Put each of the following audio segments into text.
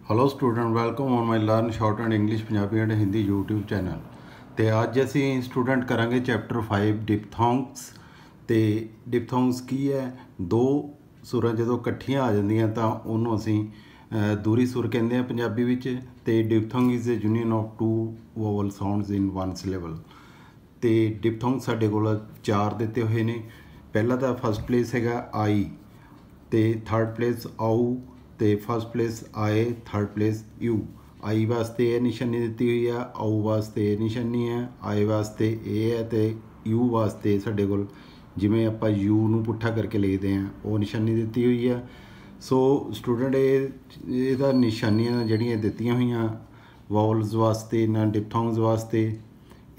Hello student welcome on my learn short and English Punjabi and Hindi YouTube channel. तो अज असी student करांगे chapter 5 डिपथोंग्स। तो डिपथोंग्स की है दो सुरां जो इकट्ठियां आ जांदियां तां उहनूं असी दूरी सुर कहंदे हैं पंजाबी विच। ते diphthong is a union of two vowel sounds in one syllable. तो डिपथोंग साडे कोल 4 दिते हुए ने। पहला तो फस्ट प्लेस हैगा आई, तो थर्ड प्लेस आऊ, तो फस्ट प्लेस आए, थर्ड प्लेस यू। आई वास्ते ये निशानी दी हुई है, आऊ वास्ते ये निशानी है, आए वास्ते ये है, तो यू वास्ते साडे कोल जिमें आपां यू नूं पुट्ठा करके लिखते हैं वो निशानी दी हुई है। सो स्टूडेंट ये निशानियां जिहड़ियां दित्तियां हुई वॉवल्स वास्ते इन्हां डिपथोंग्स वास्ते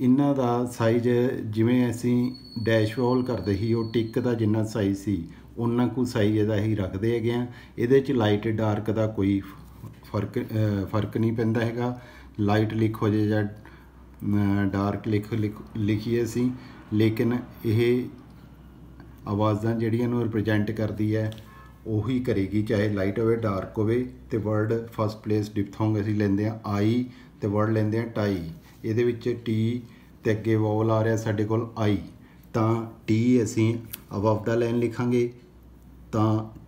इन्हां दा साइज जिमें असी डैश वॉवल करते ही वो टिक का जिन्ना साइज सी उन्ना कु साइज इहदा ही रखते है। ये लाइट डार्क का कोई फर्क नहीं पैंदा हैगा। लाइट लिख हो जाए या डार्क लिखिए असी, लेकिन ये आवाज़ां जिहड़ियां रिप्रजेंट करती है उही करेगी, चाहे लाइट हो डार्क हो। तो वर्ड फस्ट प्लेस डिपथोंग असी लेंदे हैं आई, तो वर्ड लेंदे हैं टाई। ये टी तो अगे वॉवल आ रहा साडे कोल आई, तो टी असी अबव द लाइन लिखांगे, तो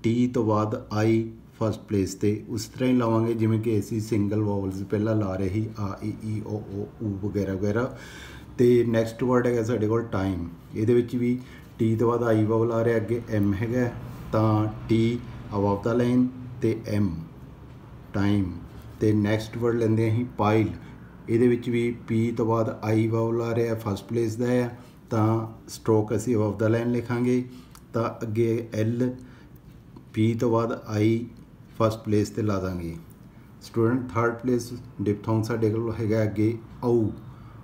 टी तो बाद आई फस्ट प्लेस ते उस तरह ही लावांगे जिमें कि असी सिंगल वॉवल्स पहला ला रहे ही आ ई ओ ऊ वगैरह वगैरह। तो नैक्सट वर्ड है साडे कोल टाइम। ये भी टी तो बाद आई वॉवल आ रहा, अगे एम है, तो टी अबव द लाइन तो एम टाइम। तो नैक्सट वर्ड लेंदे ही पाइल। ये भी पी तो बाद आई वॉवल आ रहा फस्ट प्लेस का है, तो स्ट्रोक असी अबव द लाइन लिखांगे, तो अगे एल पी तो बाद आई फस्ट प्लेस ते ला देंगे। स्टूडेंट थर्ड प्लेस डिपथोंग साडे कोल हैगा अगे आऊ।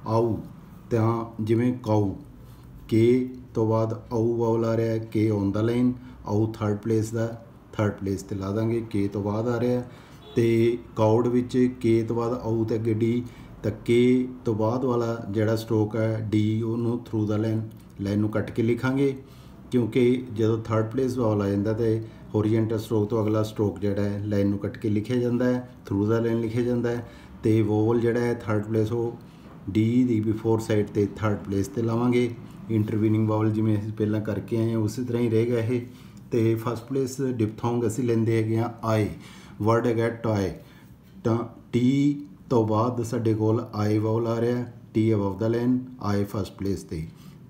आऊ तो जिमें काऊ के तो बाद आऊ वॉवल आ रहा है, के ऑन द लाइन, आऊ थर्ड प्लेस का थर्ड प्लेस ते ला देंगे, के तो बाद आ रहा है। तो काउड विच के तो बाद आऊ तो अगे डी, तो के तो बाद वाला जिहड़ा स्ट्रोक है डी उन्होंने थ्रू द लाइन नूं कट के लिखांगे, क्योंकि जो थर्ड प्लेस वॉवल आ जाता तो होरीजेंटल स्ट्रोक तो अगला स्ट्रोक जोड़ा है लाइन नूं कट के लिखा जाता है, थ्रू द लाइन लिखा जाता है। तो वोवल जोड़ा है थर्ड प्लेस वो डी दी बिफोर साइड ते थर्ड प्लेस ते लावांगे। इंटरवीनिंग वॉवल जिमें असीं पहलां करके आए हैं उसी तरह ही रहेगा ये। तो फस्ट प्लेस डिपथोंग असीं लैंदे हैगे आए। वर्ड है टॉय, तो टी तो बाद साडे कोल आई वॉवल आ रहा, टी अबव द लाइन आए फस्ट प्लेस ते।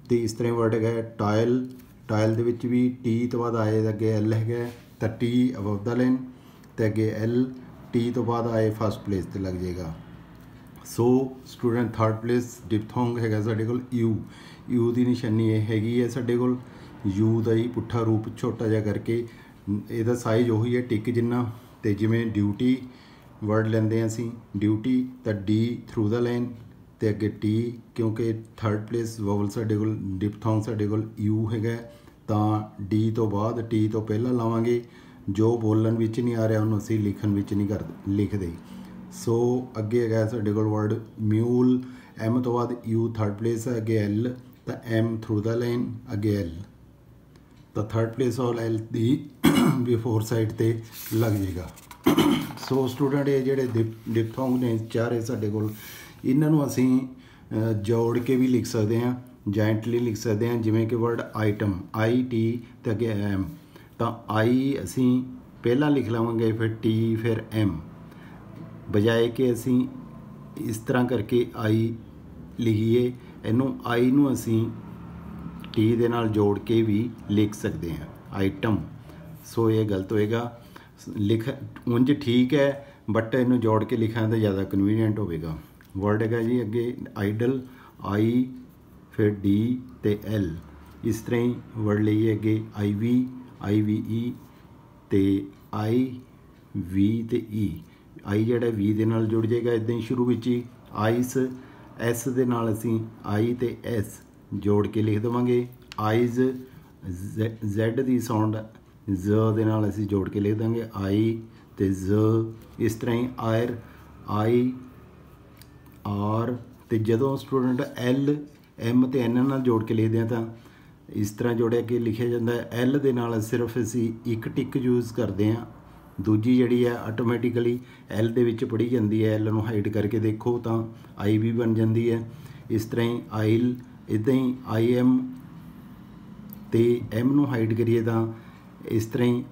तो इस तरह वर्ड है टायल। टायल दे भी टी तो बाद आए अगे एल है, तो टी अबव द लाइन तो अगे एल, टी तो बाद आए फस्ट प्लेस ते लग जाएगा। सो स्टूडेंट थर्ड प्लेस डिपथोंग है साडे कोल यू। यू की निशानी ये हैगी है साडे कोल यू का ही पुट्ठा रूप छोटा जिहा करके, ਇਹਦਾ साइज उही है टिक जिन्ना। तो जिमें ड्यूटी वर्ड लेंदे असी ड्यूटी, तो डी थ्रू द लाइन तो अगे टी, क्योंकि थर्ड प्लेस वॉवल साडे कोल डिपथोंग साडे कोल यू है, तो डी तो बाद टी तो पहला लावांगे। जो बोलन विच नहीं आ रहा उन्होंने असीं लिखण विच नहीं कर लिखते। सो अगे है साडे कोल वर्ड म्यूल। एम तो बाद यू थर्ड प्लेस है, अगे एल, तो एम थ्रू द लाइन अगे एल, तो थर्ड प्लेस ऑल एल दी बिफोर साइड ते लग जाएगा। सो स्टूडेंट ये जिहड़े डिपथोंग ने चारे साडे कोल इन्हां नूं असीं जोड़ के भी लिख सकते हैं, जॉइंटली लिख सकते हैं। जिमें कि वर्ड आइटम आई टी तो अगे एम, तो आई असी पहला लिख लवांगे फिर टी फिर एम, बजाए कि असी इस तरह करके आई लिखिए। इनू आई नूं असी टी दे नाल जोड़ के भी लिख सकते हैं आइटम। सो ये गलत होएगा, लिख उंज ठीक है बट इनू जोड़ के लिखा तो ज़्यादा कन्वीनियंट होगा। वर्ड है जी अगे आइडल आई फिर डी तो एल, इस तरह ही वर्ड लीए अगे आई वी ई तो आई वी तो ई। आई जोड़ा वी दे नाल जुड़ जाएगा इदा ही शुरू में ही आइस, एस दे नाल असीं आई तो एस जोड़ के लिख देवांगे। आइज़ जैड की साउंड ज दे नाल असीं जोड़ के लिख देंगे आई तो ज। इस तरह ही आयर आई आर, तो जदों स्टूडेंट एल एम तो एन नाल जोड़ के लिखते हैं तो इस तरह जोड़िया कि लिखा जाता है। एल दे नाल सिर्फ असी एक टिक यूज़ करते हैं दूजी जिहड़ी है आटोमैटिकली एल दे विच पढ़ी जाती है। एल नूं हाइड करके देखो तो आई भी बन जाती है। इस तरह ही आइल, इदां ही आई एम तो एम नूं हाइड करिए तो इस तरह ही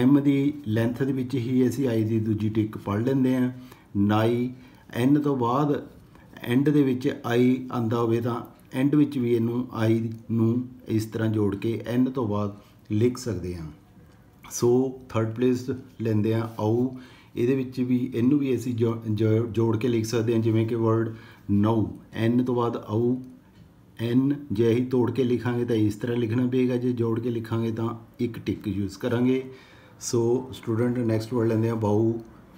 एम की लेंथ दे विच ही असीं आई की दूजी टिक पढ़ लेंदे हैं। नाई एन तो बाद एंड दे विच आई आंदा होवे तां एंड विच भी इनू आई नूं इस तरह जोड़ के एन तो बाद लिख सकते हैं। सो थर्ड प्लेस लेंदे हैं आऊ, ये भी इनू भी असी जोड़ के लिख सकते हैं, जिमें कि वर्ड नऊ एन तो बाद आऊ एन जे असीं तोड़ के लिखांगे तो इस तरह लिखना पेगा, जे जोड़ के लिखांगे तो एक टिक यूज़ करांगे। सो स्टूडेंट नैक्सट वर्ड लेंदे हैं बाऊ,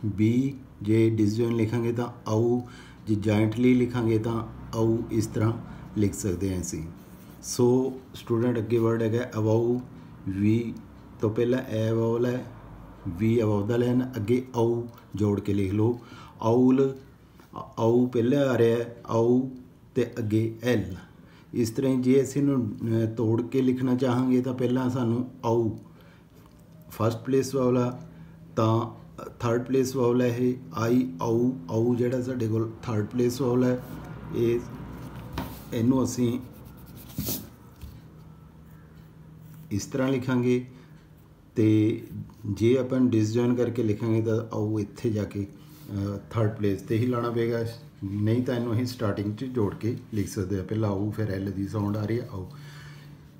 बी जे डिसजॉइन लिखांगे तो आऊ, जे जॉइंटली लिखांगे तो आऊ, इस तरह लिख सकते हैं असी। सो स्टूडेंट अगे वर्ड है अबाऊ, वी तो पहला ए वावल है, वी अबाव द लाइन, अगे आऊ जोड़ के लिख लो। आउल, आऊ पहले आ रहा है आऊ तो अगे एल। इस तरह जे असीं इहनूं तोड़ के लिखना चाहांगे तो पहला सानू आऊ फस्ट प्लेस वावल आ, तो थर्ड प्लेस वावल है ये आई आऊ। आऊ जिहड़ा साडे कोल थर्ड प्लेस वावल है, ये इनू असीं इस तरह लिखांगे। तो जे अपन डिसजॉइन करके लिखांगे तो आऊ इत्थे जाके थर्ड प्लेस ते ही लाना पेगा, नहीं तो इनू असीं स्टार्टिंग च जोड़ के लिख सकते हैं। पहला आऊ फिर एल की साउंड आ रही है आऊ।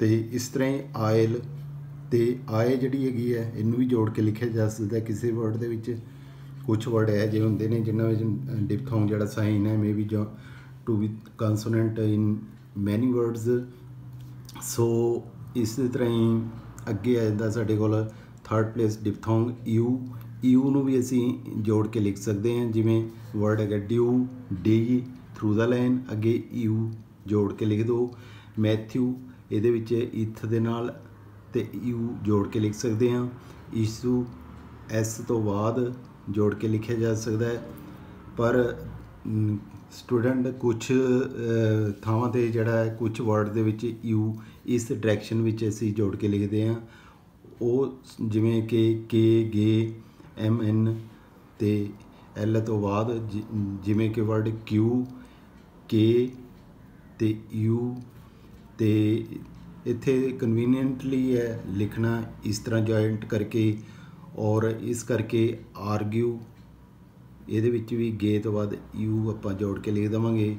तो इस तरह ही आयल, तो आए जिहड़ी हैगी है इनू भी जोड़ के लिखा जा सकता है किसी वर्ड दे विच। कुछ वर्ड है जो होंदे ने जिन्हां विच डिप्थोंग जिहड़ा साइन है मे बी जो to be consonant in many words. So इस तरह ही अगे आ जाता साडे कोल third place diphthong U. U नूं भी असी जोड़ के लिख सकते हैं, जिमें वर्ड है due, D through the line, अगे यू जोड़ के लिख दो। मैथ्यू इहदे विच इथ दे नाल ते यू जोड़ के लिख सकते हैं। ईसू एस तो बाद जोड़ के लिखा जा सकता है, पर स्टूडेंट कुछ थावां ते जिहड़ा है कुछ वर्ड दे विच यू इस डायरैक्शन विच असी जोड़ के लिखते हैं। वो जिमें कि के गे एम एन ते एल तो बाद जिमें कि वर्ड क्यू के ते यू। तो इत्थे कन्वीनियंटली है लिखना इस तरह जॉइंट करके, और इस करके आर्ग्यू ये भी गे तो बाद यू आप जोड़ के लिख देवांगे।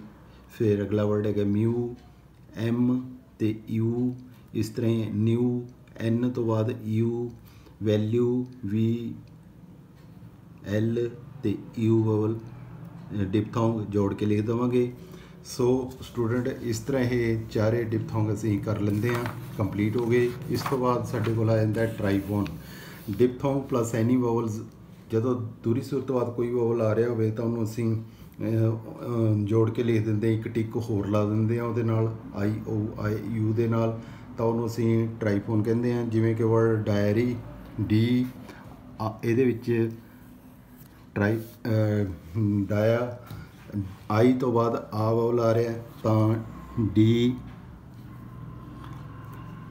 फिर अगला वर्ड है म्यू, एम तो यू, इस तरह न्यू एन तो बाद यू, वैल्यू वी एल तो यू वावल डिप्थोंग जोड़ के लिख देवांगे। सो स्टूडेंट इस तरह ये चारे डिप्थोंग असीं कर लेंदे हैं, कंप्लीट हो गए। इस तो बाद साडे कोल आ जांदा है ट्राईफोन। डिप्थोंग प्लस एनी वावल्स, जदों दूरी सुर तो बाद कोई वावल आ रहा होवे तां उहनूं असीं जोड़ के लिख दिंदे, एक टिक होर ला दिंदे हैं उहदे नाल आई ओ आई यू दे नाल, तां उहनूं असीं ट्राईफोन कहंदे हैं। जिवें कि वर्ड डायरी, डी इहदे विच ट्राई डाया, आई तो बाद आ वावल आ रहा है तो डी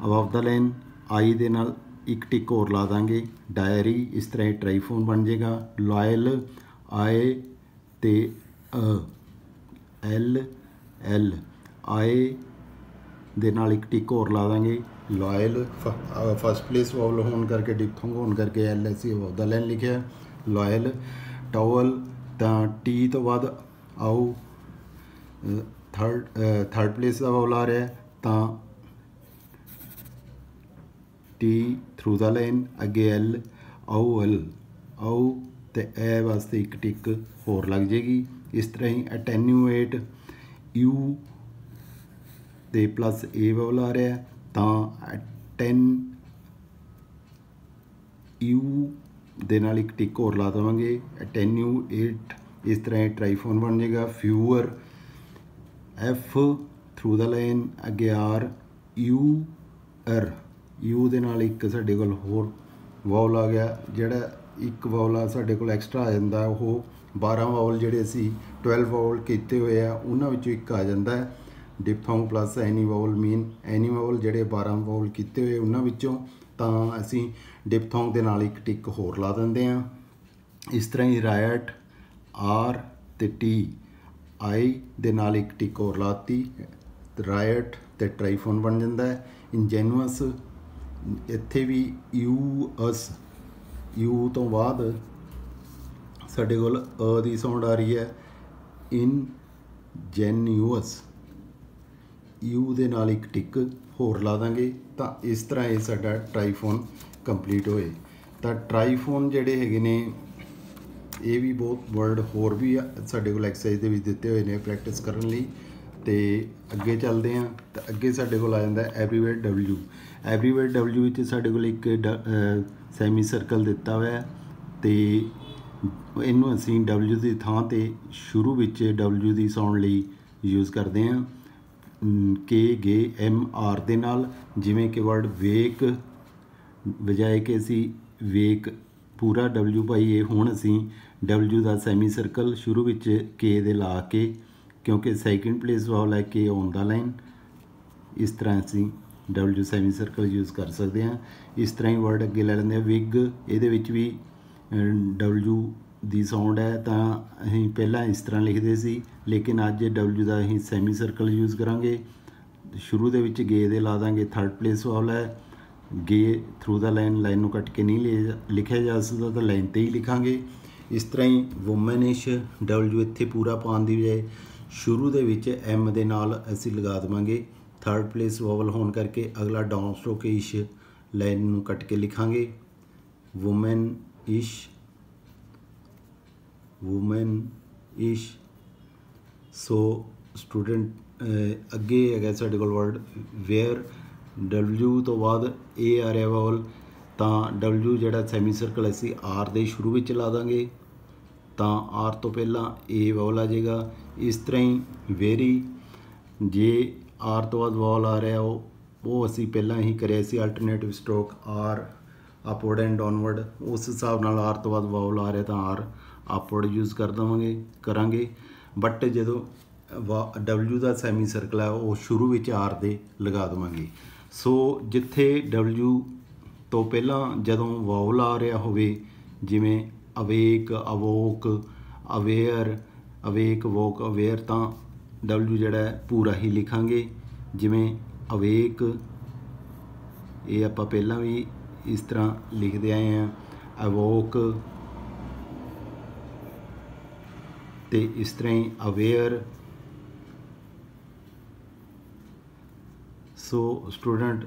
अबव द लाइन, आई दे नाल एक टिक होर ला देंगे डायरी। इस तरह ट्राईफोन बन जाएगा। लॉयल आए तो एल एल, आए दे नाल एक टिक होर ला देंगे लॉयल। फस्ट प्लेस वावल होने करके डिप्थोंग होने करके एल असी अबव द लाइन लिखा लॉयल। टॉवल तो टी तो बाद आओ थर्ड प्लेस का वावल आ रहा है तो टी थ्रू द लाइन, अगे एल आओ एल आओ तो ए वास्ते एक टिक होर लग जाएगी। इस तरह ही अटैन्यूएट यू तो प्लस ए वावल आ रहा है तो अटैन यू दे नाल एक टिक होर ला देवांगे अटैन्यूएट। इस तरह ट्राईफोन बन जाएगा। Fewer F through the line, अगे आर यू एर, यू दे नाल एक साडे कोल होर वावल आ गया, जिहड़ा एक वावल आ साडे कोल एक्सट्रा आ जांदा है, वो 12 वावल जिहड़े असीं 12 वावल कीते हुए आ उन्हां विचों एक आ जांदा है। Diphthong plus any vowel mean any vowel जिहड़े 12 वावल कीते हुए उन्हां विचों ਤਾਂ ਅਸੀਂ ਡਿਪਥੋਂਗ ਦੇ ਨਾਲ ਇੱਕ ਟਿਕ ਹੋਰ ਲਾ ਦਿੰਦੇ ਹਾਂ। ਇਸ ਤਰ੍ਹਾਂ ਹੀ ਰਾਇਟ ਆਰ ਤੇ ਟੀ ਆਈ ਦੇ ਨਾਲ ਇੱਕ ਟਿਕ ਹੋਰ ਲਾਤੀ, ਰਾਇਟ ਤੇ ਟਰਾਈਫੋਨ ਬਣ ਜਾਂਦਾ ਹੈ। ਇੰਜੈਨੂਅਸ ਇੱਥੇ ਵੀ ਯੂਐਸ, ਯੂ ਤੋਂ ਬਾਅਦ ਸਾਡੇ ਕੋਲ ਅ ਦੀ ਸਾਊਂਡ ਆ ਰਹੀ ਹੈ, ਇਨਜੈਨੂਅਸ, ਯੂ ਦੇ ਨਾਲ ਇੱਕ ਟਿਕ ਹੋਰ ਲਾ ਦਾਂਗੇ। ਤਾਂ ਇਸ ਤਰ੍ਹਾਂ ਇਹ ਸਾਡਾ ਟਰਾਈਫੋਨ ਕੰਪਲੀਟ ਹੋਏ। ਤਾਂ ਟਰਾਈਫੋਨ ਜਿਹੜੇ ਹੈਗੇ ਨੇ ਇਹ ਵੀ ਬਹੁਤ ਵਰਡ ਹੋਰ ਵੀ ਸਾਡੇ ਕੋਲ ਐਕਸਰਸਾਈਜ਼ ਦੇ ਵਿੱਚ ਦਿੱਤੇ ਹੋਏ ਨੇ ਪ੍ਰੈਕਟਿਸ ਕਰਨ ਲਈ। ਅਤੇ ਅੱਗੇ ਚੱਲਦੇ ਹਾਂ। ਤਾਂ ਅੱਗੇ ਸਾਡੇ ਕੋਲ ਆ ਜਾਂਦਾ ਐਵਰੀਵੇਅਰ ਡਬਲਿਊ। ਐਵਰੀਵੇਅਰ ਡਬਲਿਊ ਵਿੱਚ ਸਾਡੇ ਕੋਲ ਇੱਕ ਸੈਮੀ ਸਰਕਲ ਦਿੱਤਾ ਹੋਇਆ ਅਤੇ ਇਹਨੂੰ ਅਸੀਂ ਡਬਲਿਊ ਦੀ ਥਾਂ 'ਤੇ ਸ਼ੁਰੂ ਵਿੱਚ ਡਬਲਿਊ ਦੀ ਸਾਊਂਡ ਲਈ ਯੂਜ਼ ਕਰਦੇ ਹਾਂ KGMR ਦੇ ਨਾਲ। ਜਿਵੇਂ ਕਿ ਵਰਡ ਵੇਕ, ਬਜਾਏ ਕਿ ਅਸੀਂ ਵੇਕ ਪੂਰਾ ਡਬਲਿਊ ਪਾਈਏ, ਹੁਣ ਅਸੀਂ ਡਬਲਿਊ ਦਾ ਸੈਮੀ ਸਰਕਲ ਸ਼ੁਰੂ ਵਿੱਚ ਕੇ ਦੇ ਲਾ ਕੇ, ਕਿਉਂਕਿ ਸੈਕਿੰਡ ਪਲੇਸ ਵਾਲ ਹੈ ਕੇ ਔਨ ਦਾ ਲਾਈਨ, ਇਸ ਤਰ੍ਹਾਂ ਅਸੀਂ ਡਬਲਿਊ ਸੈਮੀ ਸਰਕਲ ਯੂਜ਼ ਕਰ ਸਕਦੇ ਹਾਂ। ਇਸ ਤਰ੍ਹਾਂ ਹੀ ਵਰਡ ਅੱਗੇ ਲੈ ਲੈਂਦੇ ਹਾਂ ਵਿਗ, ਇਹਦੇ ਵਿੱਚ ਵੀ ਡਬਲਿਊ ਦੀ ਸਾਊਂਡ ਹੈ। ਤਾਂ ਅਸੀਂ ਪਹਿਲਾਂ ਇਸ ਤਰ੍ਹਾਂ ਲਿਖਦੇ ਸੀ, ਲੇਕਿਨ ਅੱਜ ਡਬਲਿਊ ਦਾ ਅਸੀਂ ਸੈਮੀ ਸਰਕਲ ਯੂਜ਼ ਕਰਾਂਗੇ। ਸ਼ੁਰੂ ਦੇ ਵਿੱਚ ਗੇ ਦੇ ਲਾ ਦਾਂਗੇ, ਥਰਡ ਪਲੇਸ ਵਾਲ ਹੈ, ਗੇ ਥਰੂ ਦਾ ਲਾਈਨ, ਲਾਈਨ ਨੂੰ ਕੱਟ ਕੇ ਨਹੀਂ ਲਿਖਿਆ ਜਾ ਸਕਦਾ ਤਾਂ ਲਾਈਨ 'ਤੇ ਹੀ ਲਿਖਾਂਗੇ। ਇਸ ਤਰ੍ਹਾਂ ਹੀ ਵੂਮੈਨਿਸ਼, ਡਬਲਿਊ ਇੱਥੇ ਪੂਰਾ ਪਾਉਣ ਦੀ ਬਜਾਏ ਸ਼ੁਰੂ ਦੇ ਵਿੱਚ ਐਮ ਦੇ ਨਾਲ ਅਸੀਂ ਲਗਾ ਦੇਵਾਂਗੇ, ਥਰਡ ਪਲੇਸ ਵਾਵਲ ਹੋਣ ਕਰਕੇ ਅਗਲਾ ਡਾਊਨ ਸਟ੍ਰੋਕ ਇਸ਼ ਲਾਈਨ ਨੂੰ ਕੱਟ ਕੇ ਲਿਖਾਂਗੇ। Womanish, womanish. So student ਅੱਗੇ ਹੈਗਾ ਸਾਡੇ ਕੋਲ ਵਰਡ ਵੇਅਰ, ਡਬਲਿਊ ਤੋਂ ਬਾਅਦ ਏ ਆ ਰਿਹਾ ਵਾਵਲ, ਤਾਂ ਡਬਲਿਊ ਜਿਹੜਾ ਸੈਮੀ ਸਰਕਲ ਅਸੀਂ ਆਰ ਦੇ ਸ਼ੁਰੂ ਵਿੱਚ ਲਾ ਦਾਂਗੇ, ਤਾਂ ਆਰ ਤੋਂ ਪਹਿਲਾਂ ਏ ਵਾਵਲ ਆ ਜਾਏਗਾ। ਇਸ ਤਰ੍ਹਾਂ ਹੀ ਵੇਰੀ, ਜੇ ਆਰ ਤੋਂ ਬਾਅਦ ਵਾਵਲ ਆ ਰਿਹਾ ਉਹ ਅਸੀਂ ਪਹਿਲਾਂ ਹੀ ਕਰਿਆ ਸੀ alternative stroke or upward and downward, ਉਸ ਹਿਸਾਬ ਨਾਲ ਆਰ ਤੋਂ ਬਾਅਦ ਵਾਵਲ ਆ ਰਿਹਾ ਤਾਂ ਆਰ ਅਪਵਰਡ ਯੂਜ਼ ਕਰਾਂਗੇ। ਬਟ ਜਦੋਂ ਡਬਲਿਊ ਦਾ ਸੈਮੀ ਸਰਕਲ ਹੈ ਉਹ ਸ਼ੁਰੂ ਵਿੱਚ ਆਰ ਦੇ ਲਗਾ ਦੇਵਾਂਗੇ। ਸੋ ਜਿੱਥੇ ਡਬਲਿਊ ਤੋਂ ਪਹਿਲਾਂ ਜਦੋਂ ਵਾਵਲ ਆ ਰਿਹਾ ਹੋਵੇ, ਜਿਵੇਂ awake, awoke, aware, awake, woke, aware, ਤਾਂ ਡਬਲਿਊ ਜਿਹੜਾ ਪੂਰਾ ਹੀ ਲਿਖਾਂਗੇ। ਜਿਵੇਂ ਅਵੇਕ, ਇਹ ਆਪਾਂ ਪਹਿਲਾਂ ਵੀ ਇਸ ਤਰ੍ਹਾਂ ਲਿਖਦੇ ਆਏ ਹਾਂ, ਅਵੋਕ, ਅਤੇ ਇਸ ਤਰ੍ਹਾਂ ਹੀ ਅਵੇਅਰ। ਸੋ ਸਟੂਡੈਂਟ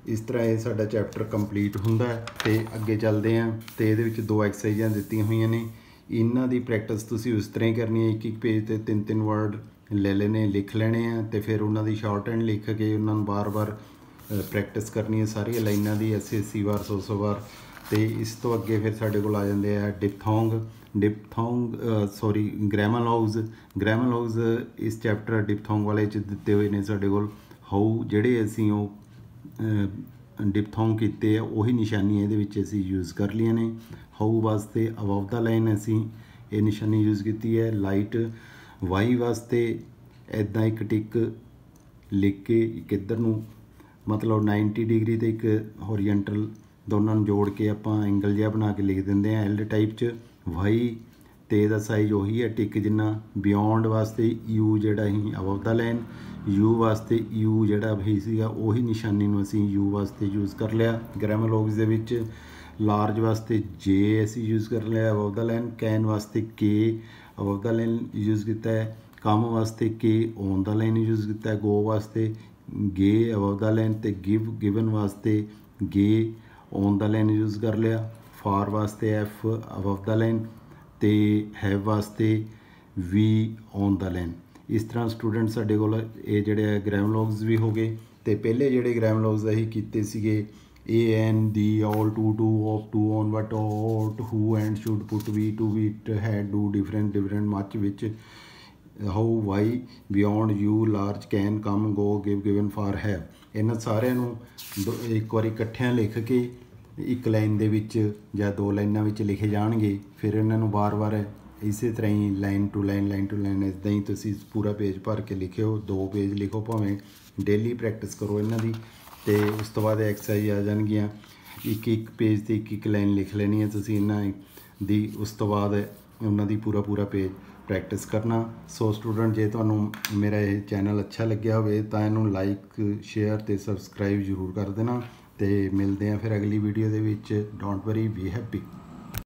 ਇਸ ਤਰ੍ਹਾਂ ਇਹ ਸਾਡਾ ਚੈਪਟਰ ਕੰਪਲੀਟ ਹੁੰਦਾ ਹੈ। ਅਤੇ ਅੱਗੇ ਚੱਲਦੇ ਹਾਂ। ਅਤੇ ਇਹਦੇ ਵਿੱਚ 2 ਐਕਸਰਸਾਈਜ਼ਾਂ ਦਿੱਤੀਆਂ ਹੋਈਆਂ ਨੇ, ਇਹਨਾਂ ਦੀ ਪ੍ਰੈਕਟਿਸ ਤੁਸੀਂ ਉਸ ਤਰ੍ਹਾਂ ਹੀ ਕਰਨੀ ਹੈ। ਇੱਕ ਪੇਜ 'ਤੇ 3-3 ਵਰਡ ਲੈ ਲੈਣੇ, ਲਿਖ ਲੈਣੇ ਆ, ਅਤੇ ਫਿਰ ਉਹਨਾਂ ਦੀ ਸ਼ਾਰਟ ਹੈਂਡ ਲਿਖ ਕੇ ਉਹਨਾਂ ਨੂੰ ਵਾਰ-ਵਾਰ ਪ੍ਰੈਕਟਿਸ ਕਰਨੀ ਹੈ ਸਾਰੀਆਂ ਲਾਈਨਾਂ ਦੀ 80 ਵਾਰ, 100 ਵਾਰ। ਅਤੇ ਇਸ ਤੋਂ ਅੱਗੇ ਫਿਰ ਸਾਡੇ ਕੋਲ ਆ ਜਾਂਦੇ ਆ ਗ੍ਰਾਮਰਲੌਗਜ਼ ਇਸ ਚੈਪਟਰ ਡਿਪਥੋਂਗ ਵਾਲੇ 'ਚ ਦਿੱਤੇ ਹੋਏ ਨੇ ਸਾਡੇ ਕੋਲ। ਹਾਊ ਜਿਹੜੇ ਅਸੀਂ ਉਹ ਡਿਪਥੋਂਗ ਕੀਤੇ ਆ ਉਹੀ ਨਿਸ਼ਾਨੀਆਂ ਇਹਦੇ ਵਿੱਚ ਅਸੀਂ ਯੂਜ਼ ਕਰ ਲਈਆਂ ਨੇ। ਹਾਊ ਵਾਸਤੇ ਅਬਵ ਦਾ ਲਾਈਨ ਅਸੀਂ ਇਹ ਨਿਸ਼ਾਨੀ ਯੂਜ਼ ਕੀਤੀ ਹੈ। ਲਾਈਟ ਵਾਈ ਵਾਸਤੇ ਇੱਦਾਂ ਇੱਕ ਟਿਕ ਲਿਖ ਕੇ ਇੱਕ ਇੱਧਰ ਨੂੰ, ਮਤਲਬ 90 ਡਿਗਰੀ ਅਤੇ ਇੱਕ ਹੋਰੀਜੈਂਟਲ, ਦੋਨਾਂ ਨੂੰ ਜੋੜ ਕੇ ਆਪਾਂ ਐਂਗਲ ਜਿਹਾ ਬਣਾ ਕੇ ਲਿਖ ਦਿੰਦੇ ਹਾਂ ਐਲ ਟਾਈਪ 'ਚ। ਵਾਈ ਅਤੇ ਇਹਦਾ ਸਾਈਜ਼ ਉਹੀ ਹੈ ਟਿਕ ਜਿੰਨਾ। ਬਿਯੋਂਡ ਵਾਸਤੇ ਯੂ ਜਿਹੜਾ ਅਸੀਂ ਅਬਵ ਦਾ ਲਾਈਨ, ਯੂ ਵਾਸਤੇ ਯੂ ਜਿਹੜਾ ਵੀ ਸੀਗਾ ਉਹੀ ਨਿਸ਼ਾਨੀ ਨੂੰ ਅਸੀਂ ਯੂ ਵਾਸਤੇ ਯੂਜ਼ ਕਰ ਲਿਆ ਗ੍ਰਾਮਰਲੌਗਜ਼ ਦੇ ਵਿੱਚ। ਲਾਰਜ ਵਾਸਤੇ ਜੇ ਅਸੀਂ ਯੂਜ਼ ਕਰ ਲਿਆ ਅਬਵ ਦਾ ਲਾਈਨ। ਕੈਨ ਵਾਸਤੇ ਕੇ ਅਬਵ ਦਾ ਲਾਈਨ ਯੂਜ਼ ਕੀਤਾ ਹੈ। ਕਮ ਵਾਸਤੇ ਕੇ ਔਨ ਦਾ ਲਾਈਨ ਯੂਜ਼ ਕੀਤਾ ਹੈ। ਗੋ ਵਾਸਤੇ ਗੇ ਅਬਵ ਦਾ ਲਾਈਨ, ਅਤੇ ਗਿਵਨ ਵਾਸਤੇ ਗੇ ਔਨ ਦਾ ਲਾਈਨ ਯੂਜ਼ ਕਰ ਲਿਆ। ਫਾਰ ਵਾਸਤੇ ਐਫ ਅਬਵ ਦਾ ਲਾਈਨ, ਅਤੇ ਹੈਵ ਵਾਸਤੇ ਵੀ ਔਨ ਦਾ ਲਾਈਨ। ਇਸ ਤਰ੍ਹਾਂ ਸਟੂਡੈਂਟ ਸਾਡੇ ਕੋਲ ਇਹ ਜਿਹੜੇ ਗ੍ਰਾਮਰਲੌਗਜ਼ ਵੀ ਹੋ ਗਏ। ਅਤੇ ਪਹਿਲੇ ਜਿਹੜੇ ਗ੍ਰਾਮਰਲੌਗਜ਼ ਅਸੀਂ ਕੀਤੇ ਸੀਗੇ a an, the, all, to, of, to, on, but, out, who, and, should, put, we, to, wheat, had, do, different, much, which, how, why, beyond, you, large, can, come, go, give, given, for, have, ਇਹਨਾਂ ਸਾਰਿਆਂ ਨੂੰ ਇੱਕ ਵਾਰੀ ਇਕੱਠਿਆਂ ਲਿਖ ਕੇ ਇੱਕ line ਦੇ ਵਿੱਚ ਜਾਂ 2 ਲਾਈਨਾਂ ਵਿੱਚ ਲਿਖੇ ਜਾਣਗੇ। ਫਿਰ ਇਹਨਾਂ ਨੂੰ ਵਾਰ-ਵਾਰ ਇਸੇ ਤਰ੍ਹਾਂ ਹੀ ਲਾਈਨ ਟੂ ਲਾਈਨ ਇੱਦਾਂ ਹੀ ਤੁਸੀਂ ਪੂਰਾ ਪੇਜ ਭਰ ਕੇ ਲਿਖਿਓ, 2 ਪੇਜ ਲਿਖੋ ਭਾਵੇਂ, ਡੇਲੀ ਪ੍ਰੈਕਟਿਸ ਕਰੋ ਇਹਨਾਂ ਦੀ। ਅਤੇ ਉਸ ਤੋਂ ਬਾਅਦ ਐਕਸਰਸਾਈਜ਼ ਆ ਜਾਣਗੀਆਂ ਇੱਕ ਇੱਕ ਪੇਜ ਤੇ ਇੱਕ ਇੱਕ ਲਾਈਨ ਲਿਖ ਲੈਣੀ ਹੈ ਤੁਸੀਂ ਇਹਨਾਂ ਦੀ। ਉਸ ਤੋਂ ਬਾਅਦ ਉਹਨਾਂ ਦੀ ਪੂਰਾ ਪੇਜ ਪ੍ਰੈਕਟਿਸ ਕਰਨਾ। ਸੋ ਸਟੂਡੈਂਟ, ਜੇ ਤੁਹਾਨੂੰ ਮੇਰਾ ਇਹ ਚੈਨਲ ਅੱਛਾ ਲੱਗਿਆ ਹੋਵੇ ਤਾਂ ਇਹਨੂੰ ਲਾਈਕ, ਸ਼ੇਅਰ ਅਤੇ ਸਬਸਕ੍ਰਾਈਬ ਜ਼ਰੂਰ ਕਰ ਦੇਣਾ। ਅਤੇ ਮਿਲਦੇ ਹਾਂ ਫਿਰ ਅਗਲੀ ਵੀਡੀਓ ਦੇ ਵਿੱਚ। Don't worry, be happy.